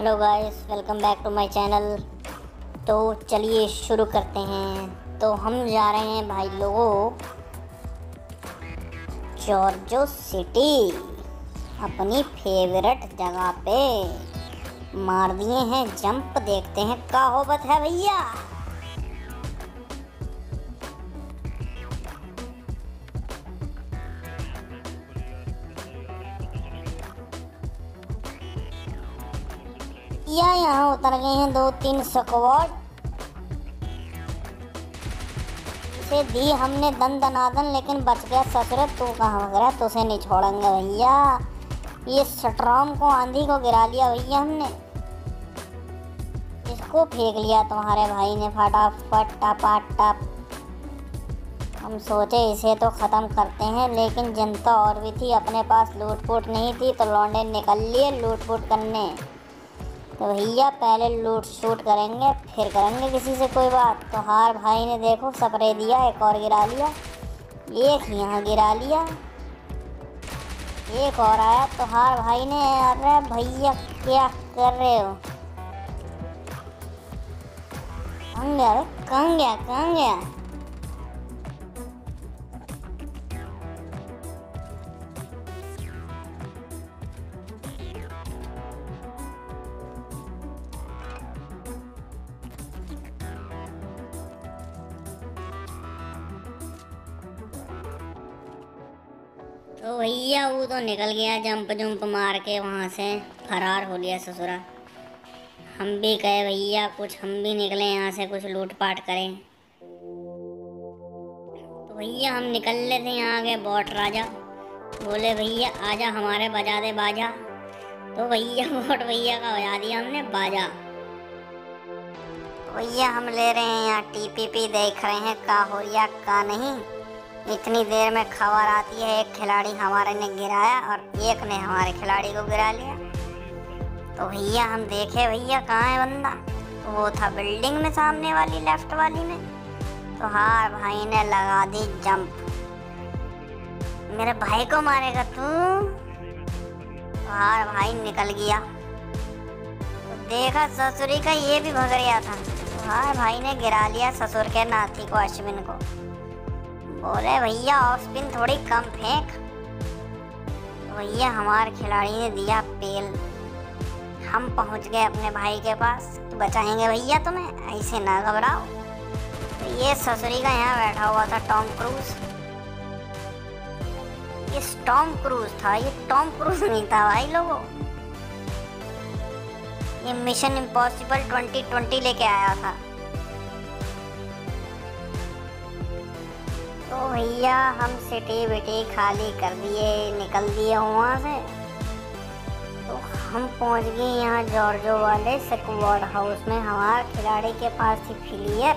Hello guys, welcome back to my channel. तो चलिए शुरू करते हैं। तो हम जा रहे हैं भाई लोगों जॉर्जो सिटी, अपनी फेवरेट जगह पे। मार दिए हैं जंप, देखते हैं क्या होबत है भैया। यहाँ उतर गए हैं 2-3 स्क्वाड। इसे दी हमने दन दनादन, लेकिन बच गया ससुर। तू कहाँ भाग रहा है? तुझे नहीं छोड़ेंगे भैया। ये स्ट्रॉम को, आंधी को गिरा लिया भैया हमने। इसको फेंक लिया तुम्हारे भाई ने फटाफट टपाटप। हम सोचे इसे तो ख़त्म करते हैं, लेकिन जनता और भी थी, अपने पास लूट फूट नहीं थी, तो लौंडे निकल लिए लूट फूट करने। तो भैया पहले लूट शूट करेंगे, फिर करेंगे किसी से कोई बात। तो हार भाई ने देखो स्प्रे दिया, एक और गिरा लिया, एक यहाँ गिरा लिया, एक और आया। तो हार भाई ने, अरे भैया क्या कर रहे हो? कहाँ गया? कहाँ गया? कहाँ गया? तो भैया वो तो निकल गया जंप जुम्प मार के, वहाँ से फरार हो लिया ससुरा। हम भी कहे भैया कुछ हम भी निकले यहाँ से, कुछ लूट पाट करें। तो भैया हम निकल ले थे, यहाँ आगे बॉट राजा बोले भैया आजा हमारे बजा दे बाजा। तो भैया बॉट भैया का बजा दिया हमने बाजा। भैया हम ले रहे हैं यहाँ टीपीपी, देख रहे हैं का हो या का नहीं। इतनी देर में खबर आती है एक खिलाड़ी हमारे ने गिराया और एक ने हमारे खिलाड़ी को गिरा लिया। तो भैया हम देखे भैया कहाँ है बंदा। तो वो था बिल्डिंग में, सामने वाली लेफ्ट वाली में। तो हार भाई ने लगा दी जंप। मेरे भाई को मारेगा तू? तो हार भाई निकल गया। तो देखा ससुरी का ये भी भग गया था। तो हार भाई ने गिरा लिया ससुर के नाती को, अश्विन को। बोले भैया ऑफ स्पिन थोड़ी कम फेंक। तो भैया हमारे खिलाड़ी ने दिया पेल। हम पहुंच गए अपने भाई के पास। तो बचाएंगे भैया तुम्हें, ऐसे ना घबराओ। तो ये ससुरी का यहाँ बैठा हुआ था टॉम क्रूज। ये टॉम क्रूज था, ये टॉम क्रूज नहीं था भाई लोगों। ये मिशन इम्पॉसिबल 2020 लेके आया था। तो भैया हम सिटी बिटी खाली कर दिए, निकल दिए वहाँ से। तो हम पहुँच गए यहाँ जॉर्जो वाले स्क्वाड हाउस में। हमारे खिलाड़ी के पास थी फिलियर।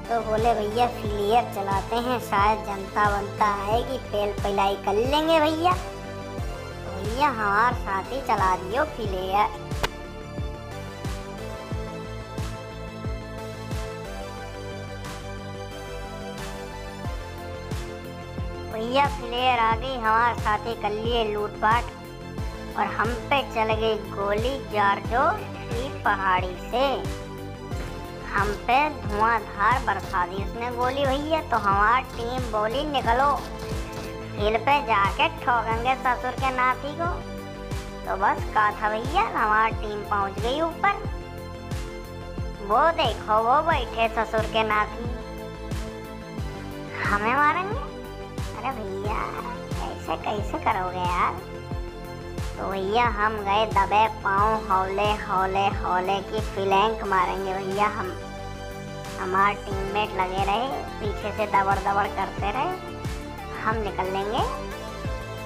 तो बोले भैया फिलियर चलाते हैं, शायद जनता बनता आएगी, पेल पिलाई कर लेंगे भैया। तो भैया हमारे साथ ही चला दियो फिलियर। भैया प्लेयर आ गई, हमारे साथी कर लिए लूटपाट और हम पे चल गई गोली जॉर्जो की पहाड़ी से। हम पे धुआंधार बरसा दी उसने गोली भैया। तो हमारी टीम बोली निकलो, हिल पे जाके ठोकेंगे ससुर के नाती को। तो बस का था भैया, हमारी टीम पहुंच गई ऊपर। वो देखो वो बैठे ससुर के नाती, हमें मारेंगे। अरे भैया ऐसे कैसे करोगे यार? तो भैया हम गए दबे पाँव, हौले हौले हौले की फ्लैंक मारेंगे भैया हम। हमारे टीममेट लगे रहे पीछे से, दबड़ दबड़ करते रहे। हम निकल लेंगे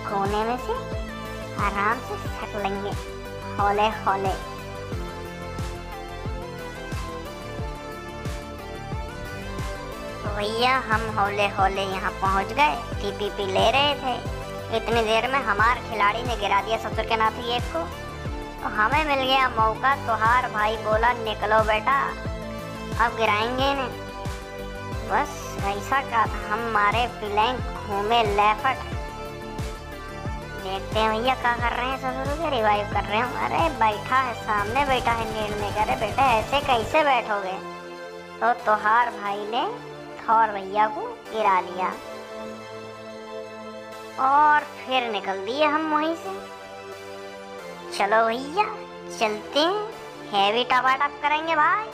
कोने में से, आराम से सट लेंगे हौले हौले। तो भैया हम हौले हौले यहाँ पहुँच गए, टीपीपी ले रहे थे। इतनी देर में हमारे खिलाड़ी ने गिरा दिया ससुर के नाती एक को। तो हमें मिल गया मौका। तो हार भाई बोला निकलो बेटा, अब गिराएंगे इन्हें। बस ऐसा कहा था, हम मारे फ्लैंक, घूमे लेफ्ट, देखते हैं भैया क्या कर रहे हैं। ससुर के रिवाइव कर रहे हैं। अरे बैठा है, सामने बैठा है नीड में। कह रहे बेटे ऐसे कैसे बैठोगे। तो तोहार भाई ने थॉर भैया को गिरा लिया और फिर निकल दिए हम वहीं से। चलो भैया चलते हैं, हैवी टपाटप करेंगे भाई।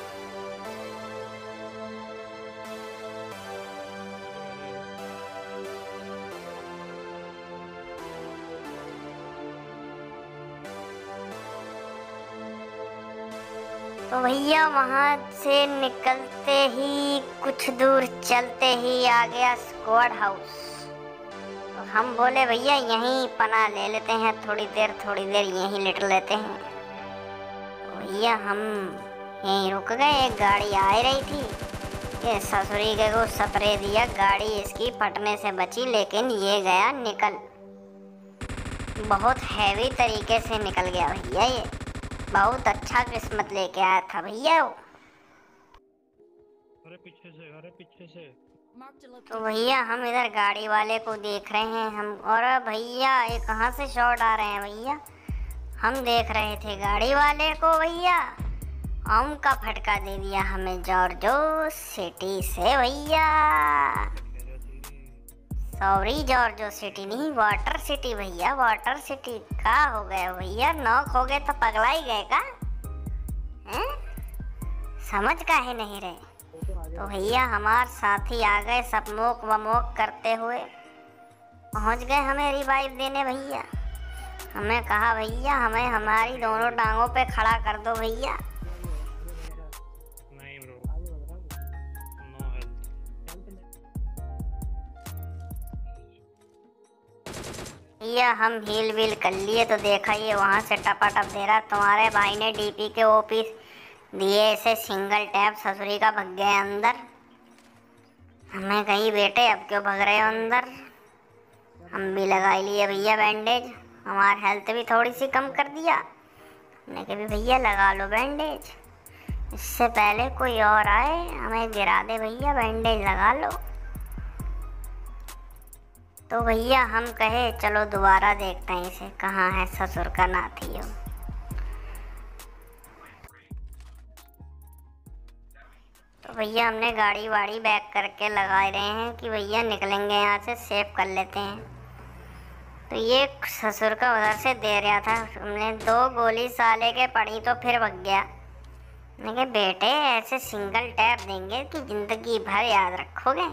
तो भैया वहां से निकलते ही कुछ दूर चलते ही आ गया स्क्वाड हाउस। तो हम बोले भैया यहीं पनाह ले लेते हैं, थोड़ी देर यहीं लेट लेते हैं। तो भैया हम यहीं रुक गए। एक गाड़ी आ रही थी, ये ससुरी के को स्प्रे दिया, गाड़ी इसकी फटने से बची, लेकिन ये गया निकल। बहुत हैवी तरीके से निकल गया भैया। ये बहुत अच्छा किस्मत लेके आया था भैया वो। अरे पीछे से। तो भैया हम इधर गाड़ी वाले को देख रहे हैं हम। और भैया ये कहाँ से शॉट आ रहे हैं भैया। हम देख रहे थे गाड़ी वाले को भैया, आम का फटका दे दिया हमें जॉर्जो सिटी से भैया। सॉरी जॉर्जो सिटी नहीं, वाटर सिटी भैया, वाटर सिटी। का हो गए भैया, नॉक हो गए तो पगला ही गए का हैं? समझ काहे नहीं रहे। तो भैया हमार साथी आ गए सब मोक वमोक करते हुए, पहुंच गए हमें रिवाइव देने भैया। हमें कहा भैया हमें हमारी दोनों टांगों पे खड़ा कर दो भैया। नहीं ब्रो, नो हेल्थ। भैया हम हील वील कर लिए तो देखा ये वहां से टपाटप दे रहा। तुम्हारे भाई ने डीपी के ओपी दिए, इसे सिंगल टैप, ससुरी का भग गए अंदर। हमें कहीं बेटे अब क्यों भग रहे हो अंदर। हम भी लगा लिए भैया बैंडेज, हमारी हेल्थ भी थोड़ी सी कम कर दिया। हमने कहा भी भैया लगा लो बैंडेज, इससे पहले कोई और आए हमें गिरा दे भैया, बैंडेज लगा लो। तो भैया हम कहे चलो दोबारा देखते हैं इसे, कहाँ है ससुर का नाथी हो। तो भैया हमने गाड़ी वाड़ी बैक करके लगा रहे हैं कि भैया निकलेंगे यहाँ से, सेव कर लेते हैं। तो ये ससुर का उधर से दे रहा था, हमने 2 गोली साले के पड़ी तो फिर भग गया। मैंने कहा बेटे ऐसे सिंगल टैप देंगे कि जिंदगी भर याद रखोगे।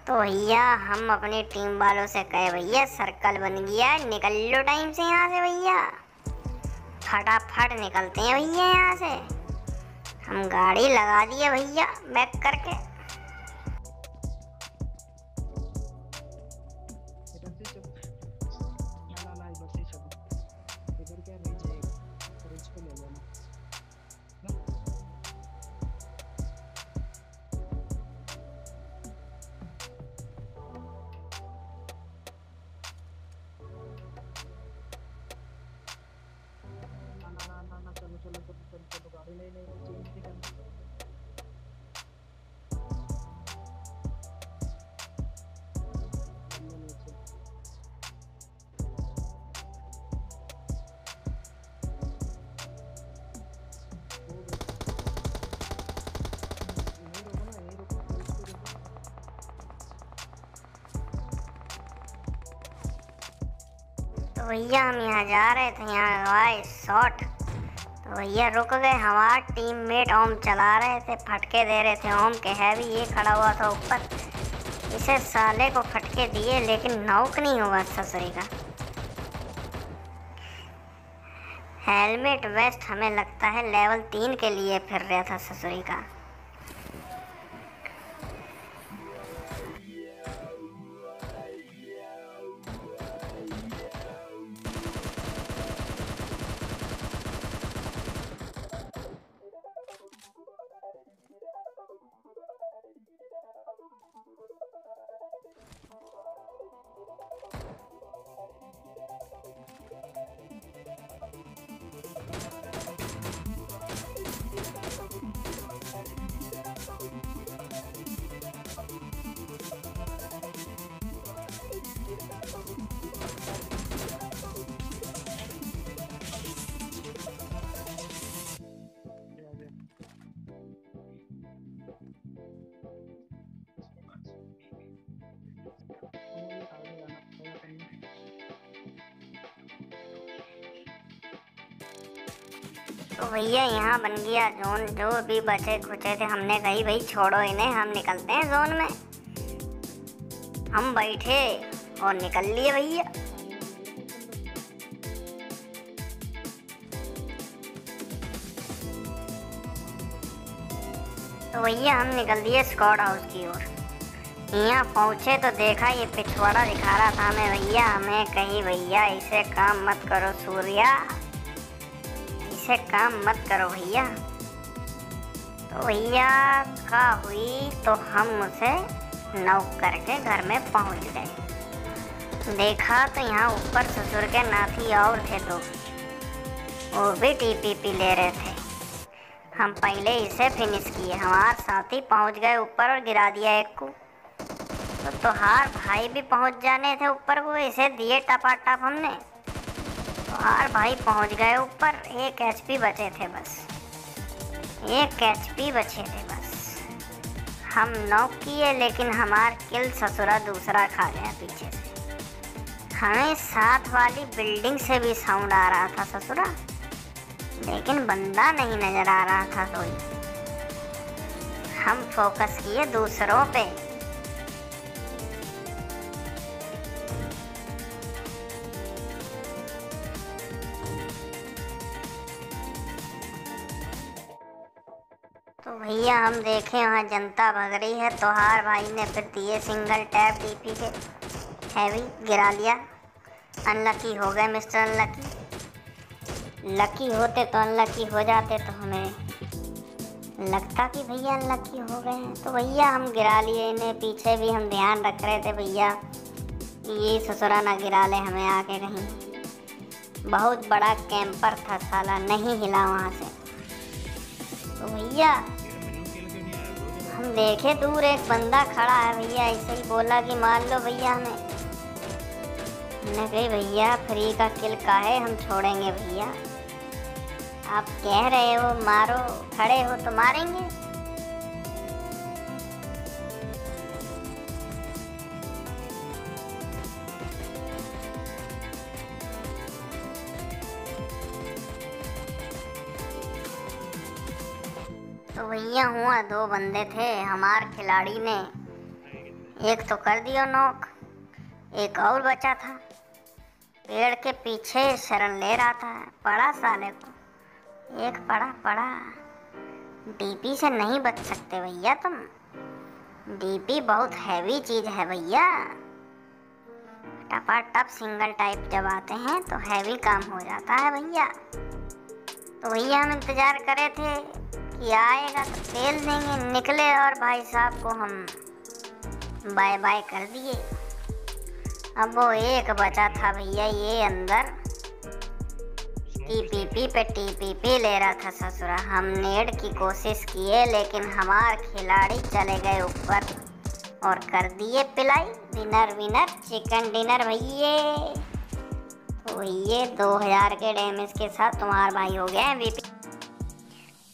तो भैया हम अपनी टीम वालों से कहे भैया सर्कल बन गया, निकल लो टाइम से यहाँ से भैया, फटाफट निकलते हैं भैया यहाँ से। हम गाड़ी लगा दिए भैया बैक करके। चलो गाड़ी नहीं चेंज नहीं करना। तो भैया हम यहाँ जा रहे थे, यहाँ आए शॉट। तो भैया रुक गए, हमारा टीममेट ओम चला रहे थे, फटके दे रहे थे ओम के। हैवी ये खड़ा हुआ था ऊपर, इसे साले को फटके दिए लेकिन नॉक नहीं हुआ ससुरी का। हेलमेट वेस्ट हमें लगता है लेवल 3 के लिए फिर रहा था ससुरी का। तो भैया यहाँ बन गया जोन। जो भी बचे खुचे थे हमने कही भाई छोड़ो इन्हें, हम निकलते हैं जोन में। हम बैठे और निकल लिए भैया। तो भैया हम निकल दिए स्क्वाड हाउस की ओर। यहाँ पहुँचे तो देखा ये पिछवाड़ा दिखा रहा था हमें भैया। हमें कही भैया इसे काम मत करो सूर्या, इसे काम मत करो भैया। तो भैया का हुई तो हम उसे नॉक करके घर में पहुँच गए। देखा तो यहाँ ऊपर ससुर के नाती और थे दो, वो भी टीपीपी ले रहे थे। हम पहले इसे फिनिश किए, हमारे साथी पहुंच गए ऊपर और गिरा दिया एक को। तो तुहार भाई भी पहुंच जाने थे ऊपर को, इसे दिए टपाटप हमने। तुहार भाई पहुंच गए ऊपर। 1 HP बचे थे बस, 1 HP बचे थे बस। हम नॉक किए लेकिन हमार किल ससुरा दूसरा खा गया पीछे से। हमें साथ वाली बिल्डिंग से भी साउंड आ रहा था ससुरा, लेकिन बंदा नहीं नजर आ रहा था कोई। हम फोकस किए दूसरों पे। तो भैया हम देखे वहाँ जनता भग रही है। तुहार भाई ने फिर दिए सिंगल टैप डीपी के, हैवी गिरा लिया। अनलकी हो गए मिस्टर अनलकी। लकी होते तो अनलकी हो जाते तो हमें लगता कि भैया अनलकी हो गए हैं। तो भैया हम गिरा लिए इन्हें। पीछे भी हम ध्यान रख रहे थे भैया ये ससुरा ना गिरा ले हमें आके कहीं। बहुत बड़ा कैंपर था साला, नहीं हिला वहाँ से। तो भैया हम देखे दूर एक बंदा खड़ा है भैया, ऐसे ही बोला कि मार लो भैया हमें। हमने कही भैया फ्री का किल का है, हम छोड़ेंगे भैया। आप कह रहे हो मारो, खड़े हो तो मारेंगे। तो भैया हुआ 2 बंदे थे। हमार खिलाड़ी ने एक तो कर दिया नॉक, एक और बचा था पेड़ के पीछे शरण ले रहा था। पड़ा साले को, एक पड़ा। डीपी से नहीं बच सकते भैया तुम, डीपी बहुत हैवी चीज है भैया। टपाटप सिंगल टाइप जब आते हैं तो हैवी काम हो जाता है भैया। तो भैया हम इंतजार करे थे कि आएगा तो तेल देंगे, निकले और भाई साहब को हम बाय बाय कर दिए। अब वो एक बचा था भैया ये अंदर टीपीपी पे टीपीपी ले रहा था ससुरा। हम नेड की कोशिश किए लेकिन हमार खिलाड़ी चले गए ऊपर और कर दिए पिलाई। विनर चिकन डिनर भैया। तो ये 2000 के डैमेज के साथ तुम्हारा भाई हो गया MVP।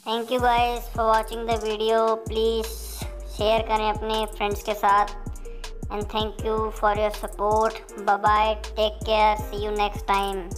Thank you guys for watching the video. Please share करें अपने फ्रेंड्स के साथ and thank you for your support. Bye bye, take care, see you next time.